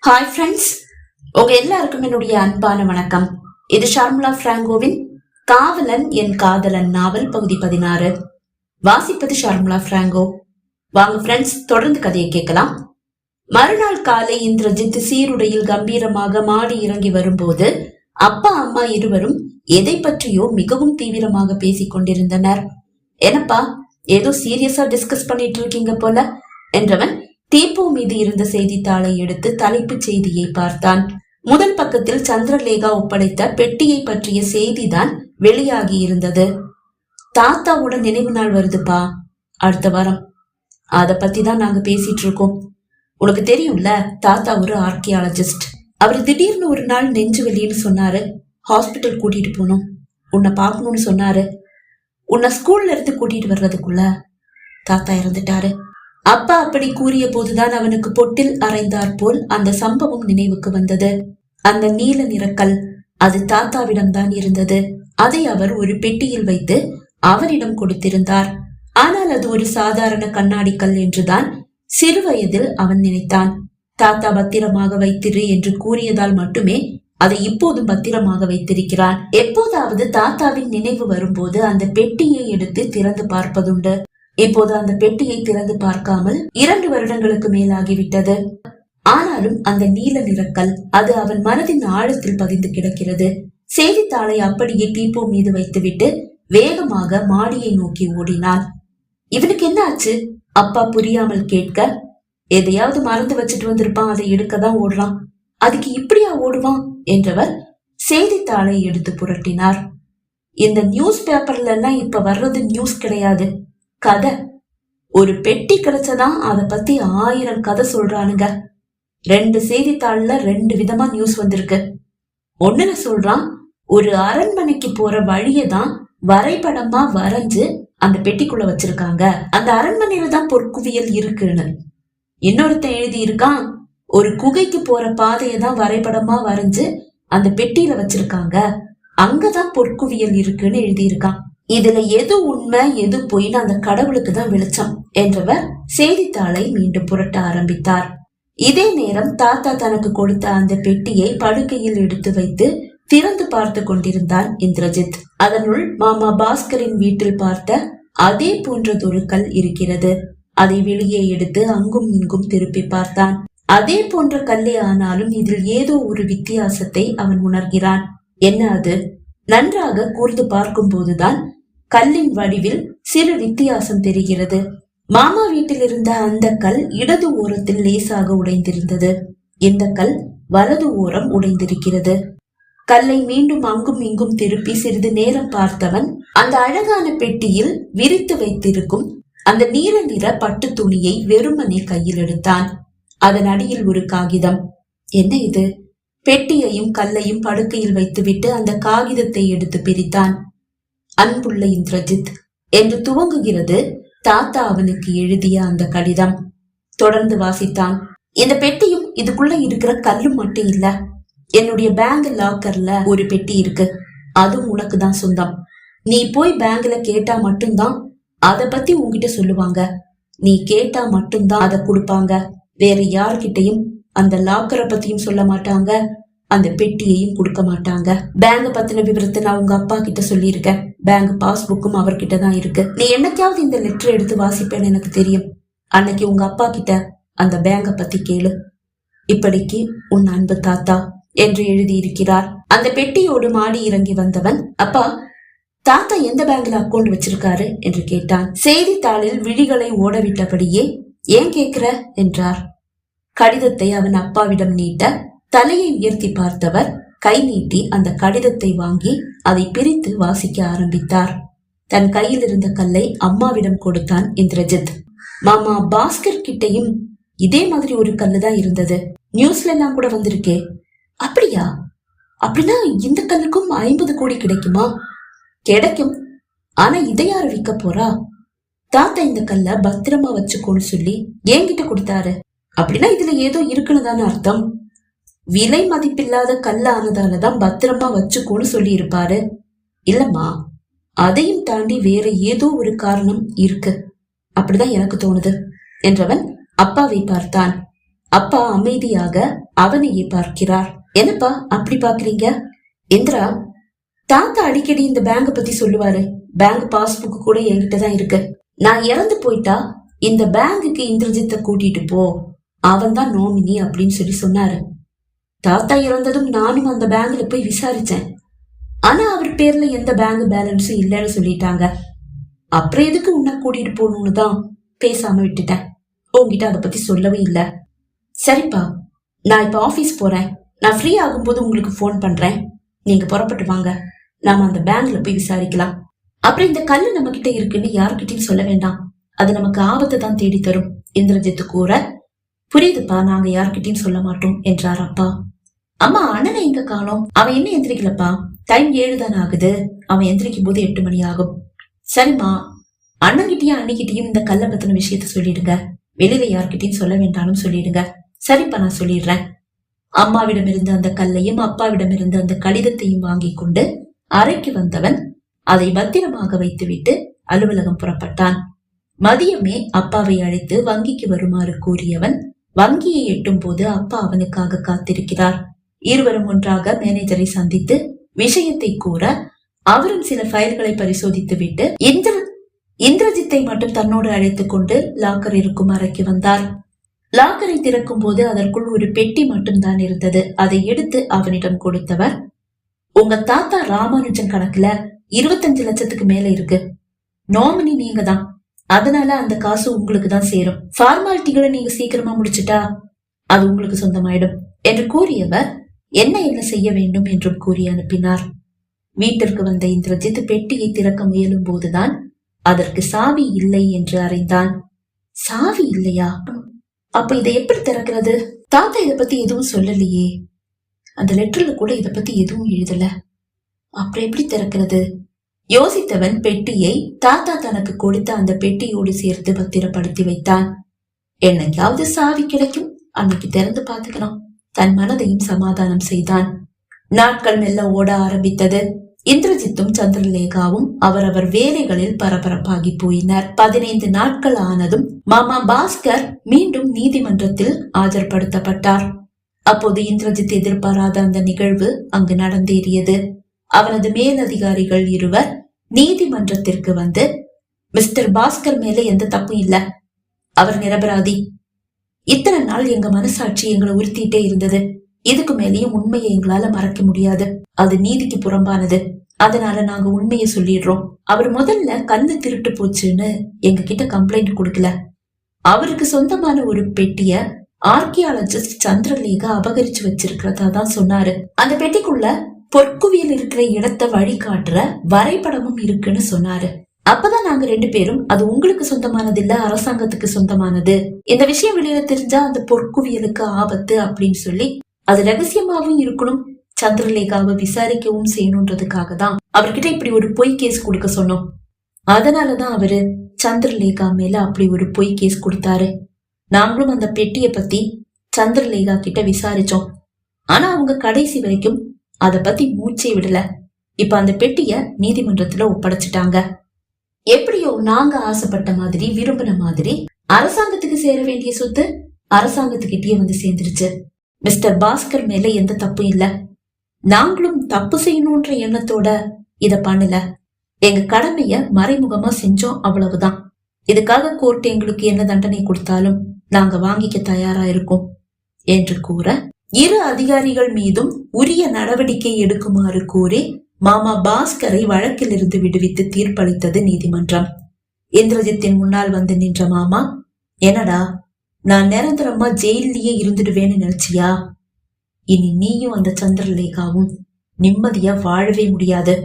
Hi friends, உங்க எல்லாருக்கும் என்னுடைய அன்பான வணக்கம். இது ஷார்மிளா பிராங்கோவின் காவலன் என் காதலன் நாவல் பகுதி 16. வாசிப்பது ஷார்மிளா பிராங்கோ. வாங்க ஃப்ரெண்ட்ஸ், தொடர்ந்து கதையை கேட்கலாம். மறுநாள் காலை இந்திரஜித் சீருடையில் கம்பீரமாக மாடி இறங்கி வரும்போது அப்பா அம்மா இருவரும் எதை பற்றியோ மிகவும் தீவிரமாக பேசிக் கொண்டிருந்தனர். என்னப்பா, ஏதோ சீரியஸா டிஸ்கஸ் பண்ணிட்டு இருக்கீங்க போல என்றவன் டீப்போ மீது இருந்த செய்தித்தாளை எடுத்து தலைப்புச் செய்தியை பார்த்தான். முதல் பக்கத்தில் சந்திரலேகா ஒப்படைத்த பெட்டியை பற்றிய செய்திதான் வெளியாகி இருந்தது. தாத்தாவோட நினைவு நாள் வருதுப்பா, அடுத்த வாரம். அத பத்தி தான் நாங்க பேசிட்டு இருக்கோம். உனக்கு தெரியும்ல, தாத்தா ஒரு ஆர்கியாலஜிஸ்ட். அவர் திடீர்னு ஒரு நாள் நெஞ்சு வெளியின்னு சொன்னாரு. ஹாஸ்பிட்டல் கூட்டிட்டு போனோம், உன்னை பார்க்கணும்னு சொன்னாரு. உன்னை ஸ்கூல்ல இருந்து கூட்டிட்டு வர்றதுக்குள்ள தாத்தா இறந்துட்டாரு. அப்பா அப்படி கூறிய போதுதான் அவனுக்கு பொட்டில் அரைந்தார் போல் அந்த சம்பவம் நினைவுக்கு வந்தது. அந்த நீல நிறக்கல் அது தாத்தாவிடம்தான் இருந்தது. அதை அவர் ஒரு பெட்டியில் வைத்து அவரிடம் கொடுத்திருந்தார். ஆனால் அது ஒரு சாதாரண கண்ணாடி கல் என்றுதான் சிறு வயதில் அவன் நினைத்தான். தாத்தா பத்திரமாக வைத்திரு என்று கூறியதால் மட்டுமே அதை இப்போதும் பத்திரமாக வைத்திருக்கிறான். எப்போதாவது தாத்தாவின் நினைவு வரும்போது அந்த பெட்டியை எடுத்து திறந்து பார்ப்பதுண்டு. இப்போது அந்த பெட்டியை திறந்து பார்க்காமல் 2 வருடங்களுக்கு மேலாகிவிட்டது. ஆனாலும் அந்த நீல நிறக்கல் அது அவன் மனதின் ஆழத்தில் பதிந்து கிடக்கிறது. செய்தித்தாளை அப்படியே டீப்போ மீது வைத்துவிட்டு வேகமாக மாடியை நோக்கி ஓடினான். இவனுக்கு என்ன ஆச்சு? அப்பா புரியாமல் கேட்க, எதையாவது மறந்து வச்சுட்டு வந்திருப்பான், அதை எடுக்கதான் ஓடுறான், அதுக்கு இப்படியா ஓடுவான் என்றவர் செய்தித்தாளை எடுத்து புரட்டினார். இந்த நியூஸ் பேப்பர்ல எல்லாம் இப்ப வர்றது நியூஸ் கிடையாது, கதை. ஒரு பெட்டி கிடைச்சதான் அத பத்தி 1000 கதை சொல்றானுங்க. 2 செய்தித்தாள்ல 2 விதமா நியூஸ் வந்திருக்கு. ஒண்ணுல சொல்றான், ஒரு அரண்மனைக்கு போற வழியதான் வரைபடமா வரைஞ்சு அந்த பெட்டிக்குள்ள வச்சிருக்காங்க, அந்த அரண்மனையில தான் பொற்குவியல் இருக்குன்னு. இன்னொருத்தன் எழுதி இருக்கான், ஒரு குகைக்கு போற பாதையதான் வரைபடமா வரைஞ்சு அந்த பெட்டியில வச்சிருக்காங்க, அங்கதான் பொற்குவியல் இருக்குன்னு எழுதியிருக்கான். இதுல எது உண்மை எது பொய்னு அந்த கடவுளுக்கு தான் வெளிச்சம் என்றவர் செய்தித்தாளை மீண்டும் புரட்ட ஆரம்பித்தார். இதே நேரம் தாத்தா தனக்கு கொடுத்த அந்த பெட்டியை படுக்கையில் எடுத்து வைத்து திறந்து பார்த்து கொண்டிருந்தான் இந்திரஜித். அதனுள் மாமா பாஸ்கரின் வீட்டில் பார்த்த அதே போன்றதொரு கல் இருக்கிறது. அதை வெளியே எடுத்து அங்கும் இங்கும் திருப்பி பார்த்தான். அதே போன்ற கல்லே, ஆனாலும் இதில் ஏதோ ஒரு வித்தியாசத்தை அவன் உணர்கிறான். என்ன அது? நன்றாக கூர்ந்து பார்க்கும் போதுதான் கல்லின் வடிவில் சிறு வித்தியாசம் தெரிகிறது. மாமா வீட்டில் இருந்த அந்த கல் இடது ஓரத்தில் லேசாக உடைந்திருந்தது. இந்த கல் வலது ஓரம் உடைந்திருக்கிறது. கல்லை மீண்டும் அங்கும் இங்கும் திருப்பி சிறிது நேரம் பார்த்தவன் அந்த அழகான பெட்டியில் விரித்து வைத்திருக்கும் அந்த நீல நிற பட்டு துணியை வெறுமனே கையில் எடுத்தான். அதன் அடியில் ஒரு காகிதம். என்ன இது? பெட்டியையும் கல்லையும் படுக்கையில் வைத்துவிட்டு அந்த காகிதத்தை எடுத்து பிரித்தான். அன்புள்ள இந்திரஜித் என்று துவங்குகிறது தாத்தா அவனுக்கு எழுதிய அந்த கடிதம். தொடர்ந்து வாசித்தான். இந்த பெட்டியும் இதுக்குள்ள இருக்கிற கல்லும் மட்டும் இல்ல, என்னுடைய பேங்க் லாக்கர்ல ஒரு பெட்டி இருக்கு, அதுவும் உனக்கு தான் சொந்தம். நீ போய் பேங்க்ல கேட்டா மட்டும்தான் அத பத்தி உன்கிட்ட சொல்லுவாங்க. நீ கேட்டா மட்டும்தான் அத கொடுப்பாங்க. வேற யார்கிட்டையும் அந்த லாக்கரை பத்தியும் சொல்ல மாட்டாங்க, அந்த பெட்டியையும் கொடுக்க மாட்டாங்க. பேங்க பத்தின விவரத்தை நான் உங்க அப்பா கிட்ட சொல்லியிருக்கேன். பேங்க் பாஸ்புக்கும் அவர்கிட்ட தான் இருக்கு. நீ என்னைக்காவது இந்த லெட்டர் எடுத்து வாசிப்பேன்னு எனக்கு தெரியும். அன்னைக்கு உங்க அப்பா கிட்ட அந்த பேங்க பத்தி கேளு. இப்படிக்கு உன் அன்பு தாத்தா என்று எழுதியிருக்கிறார். அந்த பெட்டியோடு மாடி இறங்கி வந்தவன், அப்பா, தாத்தா எந்த பேங்க்ல அக்கௌண்ட் வச்சிருக்காரு என்று கேட்டான். செய்தித்தாளில் விழிகளை ஓடவிட்டபடியே, ஏன் கேக்குற என்றார். கடிதத்தை அவன் அப்பாவிடம் நீட்ட தலையை உயர்த்தி பார்த்தவர் கை நீட்டி அந்த கடிதத்தை வாங்கி அதை பிரித்து வாசிக்க ஆரம்பித்தார். தன் கையில் இருந்த கல்லை அம்மாவிடம் கொடுத்தான் இந்திரஜித். மாமா பாஸ்கர் கிட்டையும் இதே மாதிரி ஒரு கல்லுதான் இருந்தது, நியூஸ்ல எல்லாம் கூட வந்திருக்கே. அப்படியா? அப்படின்னா இந்த கல்லுக்கும் 50 கோடி கிடைக்குமா? கிடைக்கும், ஆனா இதை யாரு விற்க போறா? தாத்தா இந்த கல்ல பத்திரமா வச்சுக்கோன்னு சொல்லி என்கிட்ட கொடுத்தாரு. அப்படின்னா இதுல ஏதோ இருக்குன்னு தானே அர்த்தம். விலை மதிப்பில்லாத கல்ல ஆனதாலதான் பத்திரமா வச்சுக்கோன்னு சொல்லி இருப்பாரு. இல்லம்மா, அதையும் தாண்டி வேற ஏதோ ஒரு காரணம் இருக்கு, அப்படிதான் எனக்கு தோணுது என்றவன் அப்பாவை பார்த்தான். அப்பா அமைதியாக அவனையே பார்க்கிறார். என்னப்பா அப்படி பாக்குறீங்க? இந்திரா, தாத்தா அடிக்கடி இந்த பேங்க பத்தி சொல்லுவாரு. பேங்க் பாஸ்புக் கூட என்கிட்டதான் இருக்கு. நான் இறந்து போயிட்டா இந்த பேங்குக்கு இந்திரஜித்தை கூட்டிட்டு போ, அவன் தான் நோமினி அப்படின்னு சொல்லி சொன்னாரு. தாத்தா இறந்ததும் நானும் அந்த பேங்க்ல போய் விசாரிச்சேன். ஆனா அவர் பேர்ல எந்த பேங்க் பேலன்ஸும் இல்லைன்னு சொல்லிட்டாங்க. அப்புறம் எதுக்கு உன்னை கூட்டிட்டு போகணும்னு தான் பேசாம விட்டுட்டேன். உங்ககிட்ட அதை பத்தி சொல்லவே இல்ல. சரிப்பா, நான் இப்ப ஆபீஸ் போறேன். நான் ஃப்ரீ ஆகும்போது உங்களுக்கு போன் பண்றேன். நீங்க புறப்பட்டு வாங்க, நாம அந்த பேங்க்ல போய் விசாரிக்கலாம். அப்புறம் இந்த கல்லு நம்ம கிட்ட இருக்குன்னு யாருக்கிட்டையும் சொல்ல வேண்டாம். அது நமக்கு ஆபத்தை தான் தேடி தரும். இந்திரஜித்து கூற, புரியுதுப்பா, நாங்க யாருக்கிட்டையும் சொல்ல மாட்டோம் என்றார் அப்பா. அம்மா, அண்ணனை எங்க காணோம்? அவன் என்ன எந்திரிக்கலப்பா? டைம் 7 தானே ஆகுது. அவன் எந்திரிக்கும் போது 8 மணி ஆகும். சரிம்மா, அண்ணன்கிட்டயும் அன்னிக்கிட்டையும் இந்த கல்ல பத்தின விஷயத்த சொல்லிடுங்க. வெளியில யாருக்கிட்டையும் சொல்ல வேண்டாம்னு சொல்லிடுங்க. சரிப்பா, நான் சொல்லிடுறேன். அம்மாவிடம் இருந்து அந்த கல்லையும் அப்பாவிடம் இருந்து அந்த கடிதத்தையும் வாங்கி கொண்டு அறைக்கு வந்தவன் அதை பத்திரமாக வைத்துவிட்டு அலுவலகம் புறப்பட்டான். மதியமே அப்பாவை அழைத்து வங்கிக்கு வருமாறு கூறியவன் வங்கியை எட்டும் போது அப்பா அவனுக்காக காத்திருக்கிறார். இருவரும் ஒன்றாக மேனேஜரை சந்தித்து விஷயத்தை கூற, அவரும் சில ஃபைல்களை பரிசோதித்து விட்டு இந்திரஜித்தை மட்டும் தன்னோடு அழைத்துக் கொண்டு லாக்கர் இருக்கும் அறைக்கு வந்தார். லாக்கரை திறக்கும் போது அதற்குள் ஒரு பெட்டி மட்டும்தான் இருந்தது. அதை எடுத்து அவனிடம் கொடுத்தவர், உங்க தாத்தா ராமானுஜன் கணக்குல 25 லட்சத்துக்கு மேல இருக்கு. நாமினி நீங்க தான், அதனால அந்த காசு உங்களுக்கு தான் சேரும். ஃபார்மாலிட்டிகளை நீங்க சீக்கிரமா முடிச்சுட்டா அது உங்களுக்கு சொந்தமாயிடும் என்று கூறியவர் என்ன செய்ய வேண்டும் என்றும் கூறி அனுப்பினார். வீட்டிற்கு வந்த இந்திரஜித் பெட்டியை திறக்க முயலும் போதுதான் அதற்கு சாவி இல்லை என்று அறிந்தான். சாவி இல்லையா? அப்ப இதை எப்படி திறக்கிறது? தாத்தா இத பத்தி எதுவும் சொல்லலையே. அந்த லெட்டர்ல கூட இத பத்தி எதுவும் எழுதல. அப்புறம் எப்படி திறக்கிறது? யோசித்தவன் பெட்டியை தாத்தா தனக்கு கொடுத்த அந்த பெட்டியோடு சேர்த்து பத்திரப்படுத்தி வைத்தான். என்னைக்காவது சாவி கிடைக்கும், அன்னைக்கு திறந்து பார்த்துக்கலாம். தன் மனதையும் சமாதானம் செய்தான். நாட்கள் மெல்ல ஓட ஆரம்பித்தது. இந்திரஜித்தும் சந்திரலேகாவும் அவரவர் வேலைகளில் பரபரப்பாகி போயினர். 15 நாட்கள் ஆனதும் மாமா பாஸ்கர் மீண்டும் நீதிமன்றத்தில் ஆஜர்படுத்தப்பட்டார். அப்போது இந்திரஜித் எதிர்பாராத அந்த நிகழ்வு அங்கு நடந்தேறியது. அவனது மேலதிகாரிகள் இருவர் நீதிமன்றத்திற்கு வந்து, மிஸ்டர் பாஸ்கர் மேல எந்த தப்பும் இல்ல, அவர் நிரபராதி. இத்தனை நாள் எங்க மனசாட்சி எங்களை உறுத்திட்டே இருந்தது. இதுக்கு மேலேயும் உண்மையை எங்களால மறக்க முடியாது. அது நீதிக்கு புறம்பானது. அதனால நாங்க உண்மையை சொல்லிடுறோம். அவர் முதல்ல கண்ணு திருட்டு போச்சுன்னு எங்க கிட்ட கம்ப்ளைண்ட் கொடுக்கல. அவருக்கு சொந்தமான ஒரு பெட்டிய ஆர்கியாலஜிஸ்ட் சந்திரலேகா அபகரிச்சு வச்சிருக்கிறதா தான் சொன்னாரு. அந்த பெட்டிக்குள்ள பொற்குவியல் இருக்கிற இடத்தை வழிகாட்டுற வரைபடமும் இருக்குன்னு சொன்னாரு. அப்பதான் நாங்க 2 பேரும் அது உங்களுக்கு சொந்தமானது இல்ல, அரசாங்கத்துக்கு சொந்தமானது, இந்த விஷயம் வெளியில தெரிஞ்சா அந்த பொற்குவியலுக்கு ஆபத்து அப்படின்னு சொல்லி அது ரகசியமாவும் இருக்கணும், சந்திரலேகாவை விசாரிக்கவும் செய்யணும்ன்றதுக்காக தான் அவர்கிட்ட இப்படி ஒரு பொய் கேஸ் கொடுக்க சொன்னோம். அதனாலதான் அவரு சந்திரலேகா மேல அப்படி ஒரு பொய் கேஸ் கொடுத்தாரு. நாங்களும் அந்த பெட்டிய பத்தி சந்திரலேகா கிட்ட விசாரிச்சோம். ஆனா அவங்க கடைசி வரைக்கும் அத பத்தி மூச்சே விடல. இப்ப அந்த பெட்டிய நீதிமன்றத்துல ஒப்படைச்சிட்டாங்க. எப்படியோ நாங்க ஆசைப்பட்ட மாதிரி, விரும்பின மாதிரி அரசாங்கத்துக்கு சேர வேண்டிய சொத்து அரசாங்கத்துக்கிட்டே வந்து சேர்ந்துருச்சு. மிஸ்டர் பாஸ்கர் மேல எந்த தப்பும் இல்ல. நாங்களும் தப்பு செய்யணும்ன்ற எண்ணத்தோட இத பண்ணல. எங்க கடமைய மறைமுகமா செஞ்சோம், அவ்வளவுதான். இதுக்காக கோர்ட் எங்களுக்கு என்ன தண்டனை கொடுத்தாலும் நாங்க வாங்கிக்க தயாரா இருக்கோம் என்று கூற, 2 அதிகாரிகள் மீதும் உரிய நடவடிக்கை எடுக்குமாறு கூறி மாமா பாஸ்கரை வழக்கில் இருந்து விடுவித்து தீர்ப்பளித்தது நீதிமன்றம். இந்திரஜித்தின் முன்னால் வந்து நின்ற மாமா, என்னடா நான் நிரந்தரமா ஜெயிலேயே இருந்துடுவேன்னு நினைச்சியா? இனி நீயும் அந்த சந்திரலேகாவும் நிம்மதியா வாழவே முடியாது.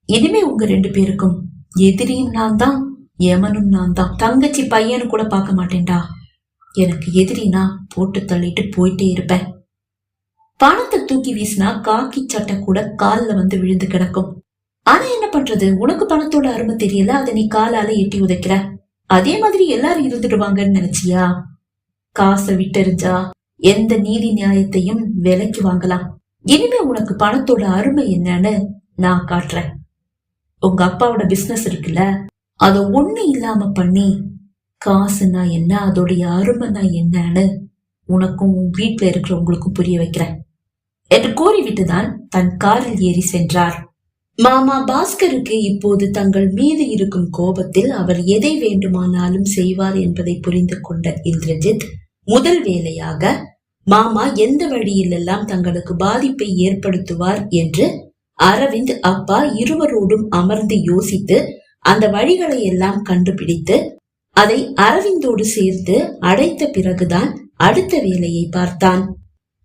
இனிமே உங்க 2 பேருக்கும் எதிரியும் நான் தான், யமனும் நான் தான். தங்கச்சி பையனு கூட பார்க்க மாட்டேன்டா. எனக்கு எதிரினா போட்டு தள்ளிட்டு போயிட்டே இருப்பேன். பணத்தை தூக்கி வீசினா காக்கி சட்டை கூட கால்ல வந்து விழுந்து கிடக்கும். ஆனா என்ன பண்றது, உனக்கு பணத்தோட அருமை தெரியல, அதை நீ காலால எட்டி உதைக்கிற. அதே மாதிரி எல்லாரும் இருந்துடுவாங்கன்னு நினைச்சியா? காசை விட்டெறிஞ்சா எந்த நீதி நியாயத்தையும் விலைக்கு வாங்கலாம். இனிமே உனக்கு பணத்தோட அருமை என்னன்னு நான் காட்டுறேன். உங்க அப்பாவோட பிசினஸ் இருக்குல்ல, அத ஒண்ணு இல்லாம பண்ணி காசுனா என்ன, அதோடைய அருமைனா என்னன்னு உனக்கும் வீட்டுல இருக்கிறவங்களுக்கும் புரிய வைக்கிறேன் என்று கூறிவிட்டுதான் தன் காரில் ஏறி சென்றார். மாமா பாஸ்கருக்கு இப்போது தங்கள் மீது இருக்கும் கோபத்தில் அவர் எதை வேண்டுமானாலும் செய்வார் என்பதை புரிந்து கொண்ட இந்திரஜித் முதல் வேலையாக மாமா எந்த வழியிலெல்லாம் தங்களுக்கு பாதிப்பை ஏற்படுத்துவார் என்று அரவிந்த் அப்பா இருவரோடும் அமர்ந்து யோசித்து அந்த வழிகளை எல்லாம் கண்டுபிடித்து அதை அரவிந்தோடு சேர்த்து அடைத்த பிறகுதான் அடுத்த வேலையை பார்த்தான்.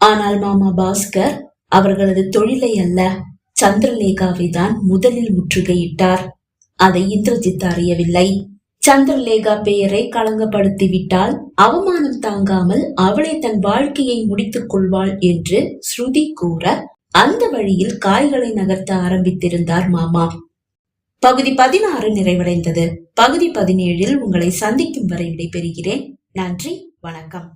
ஆனால் மாமா பாஸ்கர் அவர்களது தொழிலை அல்ல, சந்திரலேகாவை தான் முதலில் முற்றுகையிட்டார். அதை இந்திரஜித் அறியவில்லை. சந்திரலேகா பெயரை களங்கப்படுத்தி விட்டால் அவமானம் தாங்காமல் அவளை தன் வாழ்க்கையை முடித்துக் கொள்வாள் என்று ஸ்ருதி கூற அந்த வழியில் காய்களை நகர்த்த ஆரம்பித்திருந்தார் மாமா. பகுதி 16 நிறைவடைந்தது. பகுதி 17 உங்களை சந்திக்கும் வரை விடைபெறுகிறேன். நன்றி, வணக்கம்.